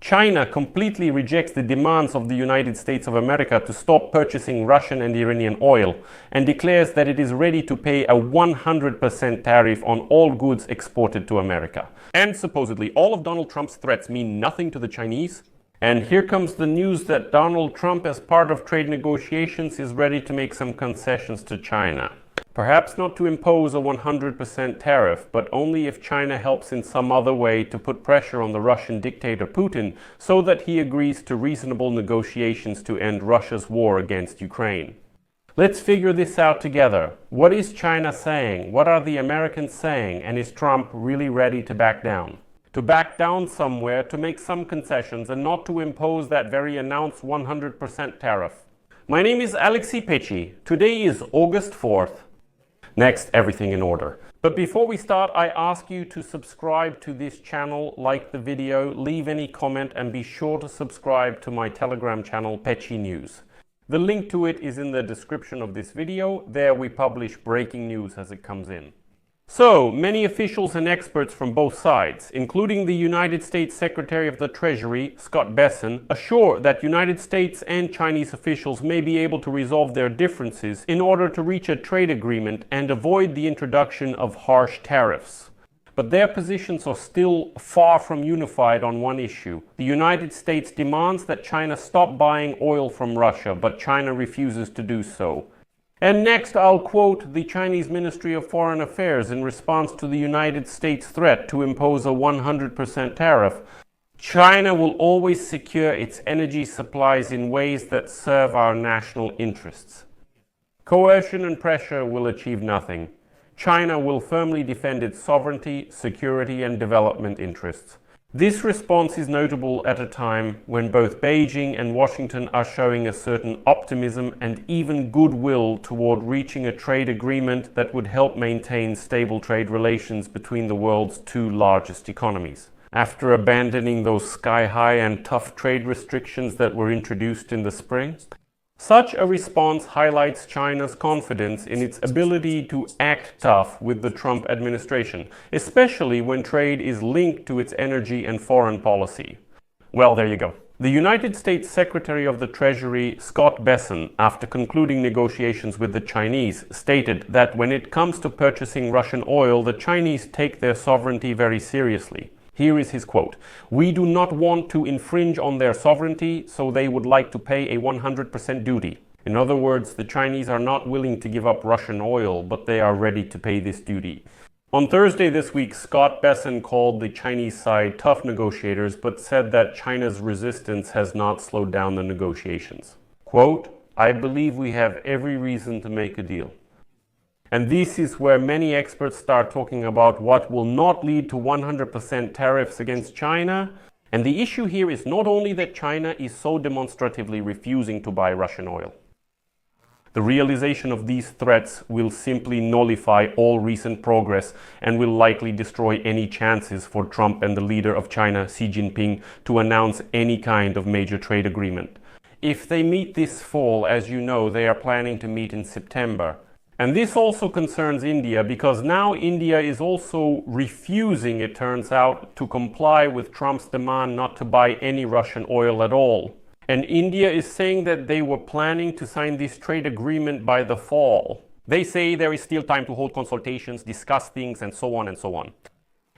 China completely rejects the demands of the United States of America to stop purchasing Russian and Iranian oil and declares that it is ready to pay a 100% tariff on all goods exported to America. And supposedly all of Donald Trump's threats mean nothing to the Chinese. And here comes the news that Donald Trump, as part of trade negotiations, is ready to make some concessions to China. Perhaps not to impose a 100% tariff, but only if China helps in some other way to put pressure on the Russian dictator Putin so that he agrees to reasonable negotiations to end Russia's war against Ukraine. Let's figure this out together. What is China saying? What are the Americans saying? And is Trump really ready to back down? To back down somewhere, to make some concessions, and not to impose that very announced 100% tariff. My name is Alexei Pechi. Today is August 4th. Next, everything in order. But before we start, I ask you to subscribe to this channel, like the video, leave any comment, and be sure to subscribe to my Telegram channel, Pechi News. The link to it is in the description of this video. There we publish breaking news as it comes in. So, many officials and experts from both sides, including the United States Secretary of the Treasury, Scott Bessent, assure that United States and Chinese officials may be able to resolve their differences in order to reach a trade agreement and avoid the introduction of harsh tariffs. But their positions are still far from unified on one issue. The United States demands that China stop buying oil from Russia, but China refuses to do so. And next, I'll quote the Chinese Ministry of Foreign Affairs in response to the United States' threat to impose a 100% tariff. China will always secure its energy supplies in ways that serve our national interests. Coercion and pressure will achieve nothing. China will firmly defend its sovereignty, security, and development interests. This response is notable at a time when both Beijing and Washington are showing a certain optimism and even goodwill toward reaching a trade agreement that would help maintain stable trade relations between the world's two largest economies. After abandoning those sky-high and tough trade restrictions that were introduced in the spring, such a response highlights China's confidence in its ability to act tough with the Trump administration, especially when trade is linked to its energy and foreign policy. Well, there you go. The United States Secretary of the Treasury, Scott Bessent, after concluding negotiations with the Chinese, stated that when it comes to purchasing Russian oil, the Chinese take their sovereignty very seriously. Here is his quote: "We do not want to infringe on their sovereignty, so they would like to pay a 100% duty." In other words, the Chinese are not willing to give up Russian oil, but they are ready to pay this duty. On Thursday this week, Scott Bessent called the Chinese side tough negotiators, but said that China's resistance has not slowed down the negotiations. Quote, "I believe we have every reason to make a deal." And this is where many experts start talking about what will not lead to 100% tariffs against China. And the issue here is not only that China is so demonstratively refusing to buy Russian oil. The realization of these threats will simply nullify all recent progress and will likely destroy any chances for Trump and the leader of China, Xi Jinping, to announce any kind of major trade agreement. If they meet this fall, as you know, they are planning to meet in September. And this also concerns India, because now India is also refusing, it turns out, to comply with Trump's demand not to buy any Russian oil at all. And India is saying that they were planning to sign this trade agreement by the fall. They say there is still time to hold consultations, discuss things, and so on and so on.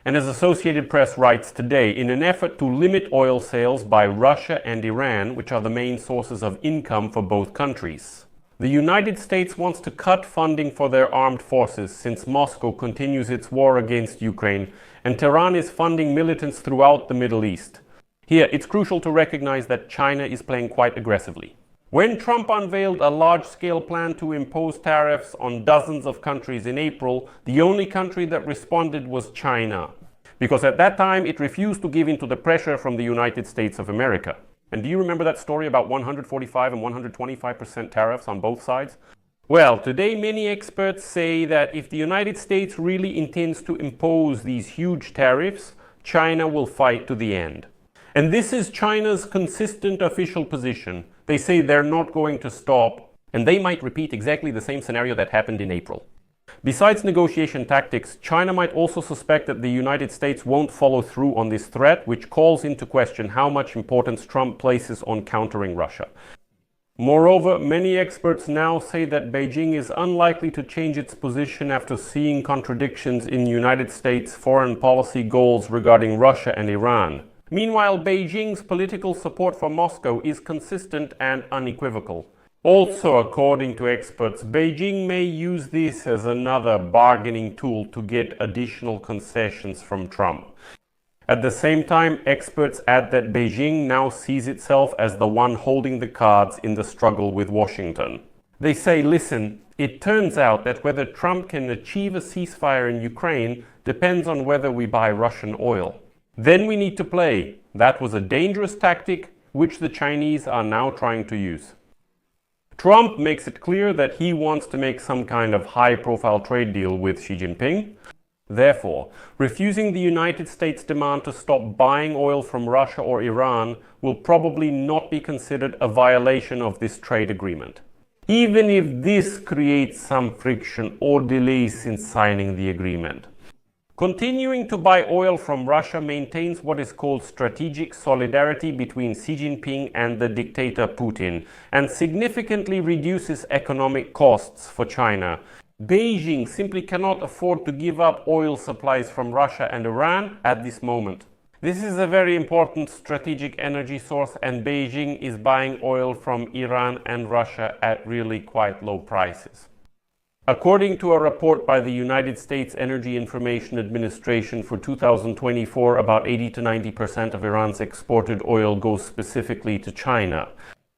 And as Associated Press writes today, in an effort to limit oil sales by Russia and Iran, which are the main sources of income for both countries, the United States wants to cut funding for their armed forces since Moscow continues its war against Ukraine, and Tehran is funding militants throughout the Middle East. Here, it's crucial to recognize that China is playing quite aggressively. When Trump unveiled a large-scale plan to impose tariffs on dozens of countries in April, the only country that responded was China, because at that time it refused to give in to the pressure from the United States of America. And do you remember that story about 145 and 125% tariffs on both sides? Well, today many experts say that if the United States really intends to impose these huge tariffs, China will fight to the end. And this is China's consistent official position. They say they're not going to stop, and they might repeat exactly the same scenario that happened in April. Besides negotiation tactics, China might also suspect that the United States won't follow through on this threat, which calls into question how much importance Trump places on countering Russia. Moreover, many experts now say that Beijing is unlikely to change its position after seeing contradictions in United States foreign policy goals regarding Russia and Iran. Meanwhile, Beijing's political support for Moscow is consistent and unequivocal. Also, according to experts, Beijing may use this as another bargaining tool to get additional concessions from Trump. At the same time, experts add that Beijing now sees itself as the one holding the cards in the struggle with Washington. They say, listen, it turns out that whether Trump can achieve a ceasefire in Ukraine depends on whether we buy Russian oil. Then we need to play. That was a dangerous tactic, which the Chinese are now trying to use. Trump makes it clear that he wants to make some kind of high-profile trade deal with Xi Jinping. Therefore, refusing the United States' demand to stop buying oil from Russia or Iran will probably not be considered a violation of this trade agreement, even if this creates some friction or delays in signing the agreement. Continuing to buy oil from Russia maintains what is called strategic solidarity between Xi Jinping and the dictator Putin, and significantly reduces economic costs for China. Beijing simply cannot afford to give up oil supplies from Russia and Iran at this moment. This is a very important strategic energy source, and Beijing is buying oil from Iran and Russia at really quite low prices. According to a report by the United States Energy Information Administration for 2024, about 80 to 90% of Iran's exported oil goes specifically to China.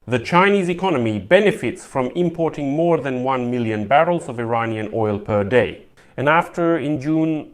The Chinese economy benefits from importing more than 1 million barrels of Iranian oil per day. And after, in June,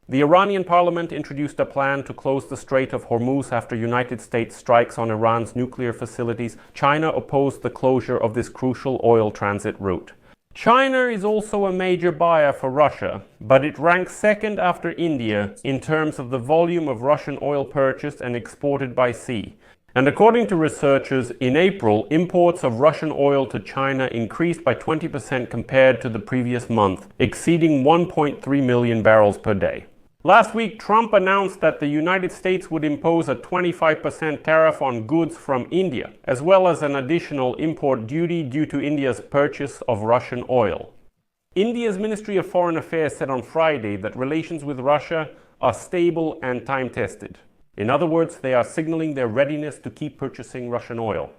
the Iranian parliament introduced a plan to close the Strait of Hormuz after United States strikes on Iran's nuclear facilities, China opposed the closure of this crucial oil transit route. China is also a major buyer for Russia, but it ranks second after India in terms of the volume of Russian oil purchased and exported by sea. And according to researchers, in April, imports of Russian oil to China increased by 20% compared to the previous month, exceeding 1.3 million barrels per day. Last week, Trump announced that the United States would impose a 25% tariff on goods from India, as well as an additional import duty due to India's purchase of Russian oil. India's Ministry of Foreign Affairs said on Friday that relations with Russia are stable and time-tested. In other words, they are signaling their readiness to keep purchasing Russian oil.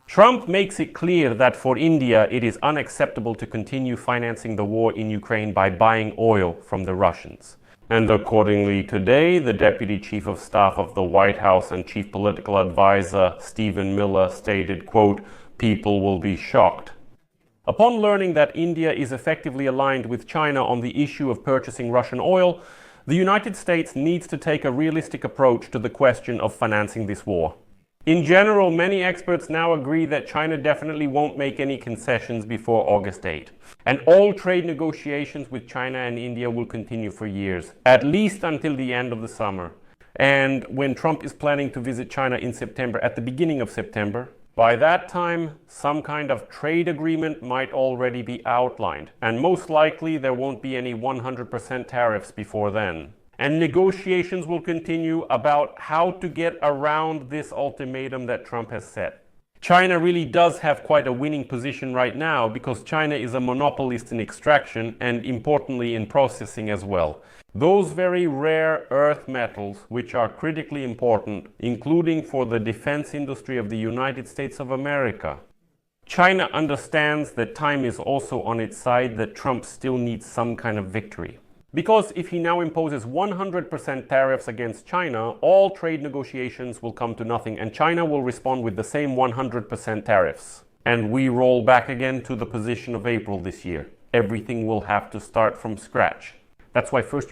Trump makes it clear that for India, it is unacceptable to continue financing the war in Ukraine by buying oil from the Russians. And accordingly, today, the Deputy Chief of Staff of the White House and Chief Political Advisor Stephen Miller stated, quote, "People will be shocked." Upon learning that India is effectively aligned with China on the issue of purchasing Russian oil, the United States needs to take a realistic approach to the question of financing this war. In general, many experts now agree that China definitely won't make any concessions before August 8. And all trade negotiations with China and India will continue for years, at least until the end of the summer. And when Trump is planning to visit China in September, at the beginning of September, by that time, some kind of trade agreement might already be outlined, and most likely there won't be any 100% tariffs before then. And negotiations will continue about how to get around this ultimatum that Trump has set. China really does have quite a winning position right now because China is a monopolist in extraction and, importantly, in processing as well. Those very rare earth metals, which are critically important, including for the defense industry of the United States of America. China understands that time is also on its side, that Trump still needs some kind of victory. Because if he now imposes 100% tariffs against China, all trade negotiations will come to nothing, and China will respond with the same 100% tariffs. And we roll back again to the position of April this year. Everything will have to start from scratch. That's why first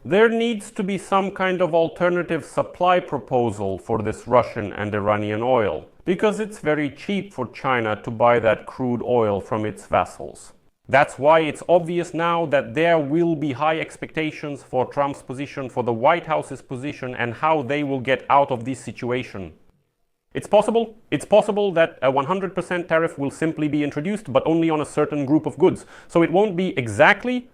there needs to be some kind of alternative supply proposal for this Russian and Iranian oil, because it's very cheap for China to buy that crude oil from its vassals. That's why it's obvious now that there will be high expectations for Trump's position, for the White House's position, and how they will get out of this situation. It's possible that a 100% tariff will simply be introduced, but only on a certain group of goods. So it won't be exactly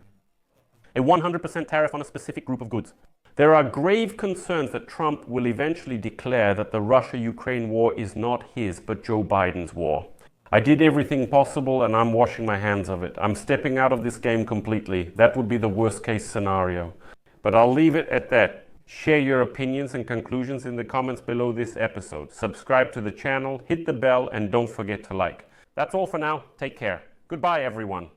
a 100% tariff on a specific group of goods. There are grave concerns that Trump will eventually declare that the Russia-Ukraine war is not his, but Joe Biden's war. I did everything possible and I'm washing my hands of it. I'm stepping out of this game completely. That would be the worst case scenario. But I'll leave it at that. Share your opinions and conclusions in the comments below this episode. Subscribe to the channel, hit the bell, and don't forget to like. That's all for now. Take care. Goodbye, everyone.